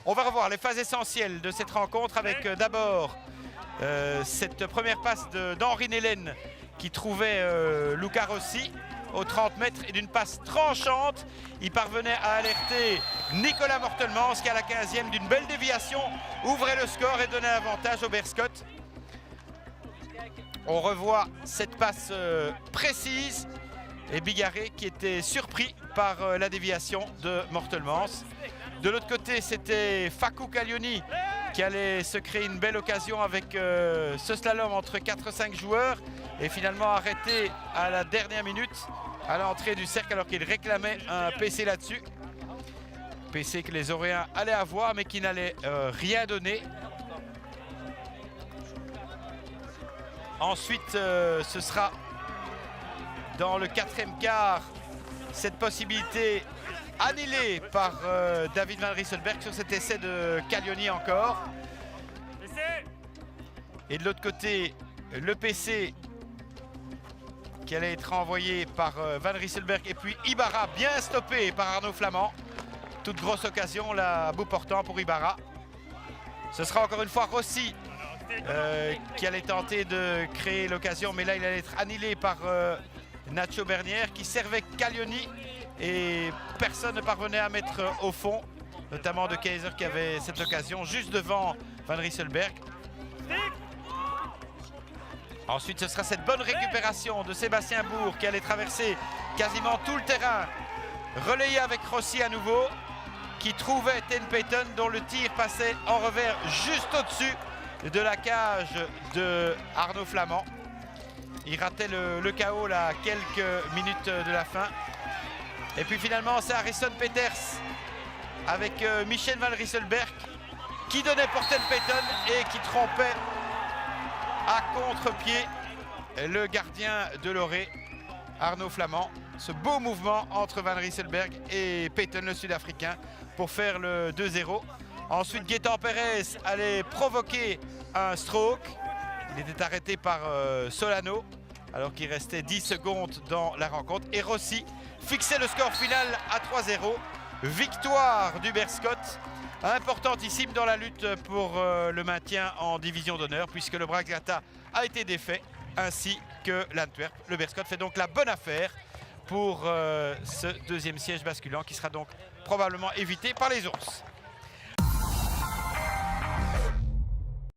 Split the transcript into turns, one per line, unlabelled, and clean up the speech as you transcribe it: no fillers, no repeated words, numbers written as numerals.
On va revoir les phases essentielles de cette rencontre avec d'abord cette première passe d'Henri Nélène qui trouvait Luca Rossi aux 30 mètres et d'une passe tranchante. Il parvenait à alerter Nicolas Mortelmans qui à la 15e d'une belle déviation ouvrait le score et donnait avantage au Berscott. On revoit cette passe précise et Bigarré qui était surpris par la déviation de Mortelmans. De l'autre côté, c'était Fakou Caglioni qui allait se créer une belle occasion avec ce slalom entre 4-5 joueurs et finalement arrêté à la dernière minute à l'entrée du cercle alors qu'il réclamait un PC là-dessus. PC que les Auréens allaient avoir mais qui n'allait rien donner. Ensuite, ce sera dans le 4e quart cette possibilité annulée par David Van Rieselbergh sur cet essai de Caglioni encore. Et de l'autre côté, le PC qui allait être envoyé par Van Rieselbergh et puis Ibarra bien stoppé par Arnaud Flamand. Toute grosse occasion là à bout portant pour Ibarra. Ce sera encore une fois Rossi qui allait tenter de créer l'occasion, mais là il allait être annulé par Nacho Bernière qui servait Caglioni et personne ne parvenait à mettre au fond, notamment de Kaiser qui avait cette occasion juste devant Van Rieselbergh. Ensuite ce sera cette bonne récupération de Sébastien Bourg qui allait traverser quasiment tout le terrain, relayé avec Rossi à nouveau, qui trouvait Ten Payton dont le tir passait en revers juste au-dessus de la cage de Arnaud Flamand. Il ratait le KO là à quelques minutes de la fin. Et puis finalement c'est Harrison Peters avec Michel Van Rieselbergh qui donnait pour Ten Payton et qui trompait à contre-pied le gardien de Loré, Arnaud Flamand. Ce beau mouvement entre Van Rieselbergh et Payton le Sud-Africain pour faire le 2-0. Ensuite Gaëtan Pérez allait provoquer un stroke. Il était arrêté par Solano alors qu'il restait 10 secondes dans la rencontre. Et Rossi fixait le score final à 3-0. Victoire du Berscott, importantissime dans la lutte pour le maintien en division d'honneur puisque le Bragata a été défait ainsi que l'Antwerp. Le Berscott fait donc la bonne affaire pour ce deuxième siège basculant qui sera donc probablement évité par les ours.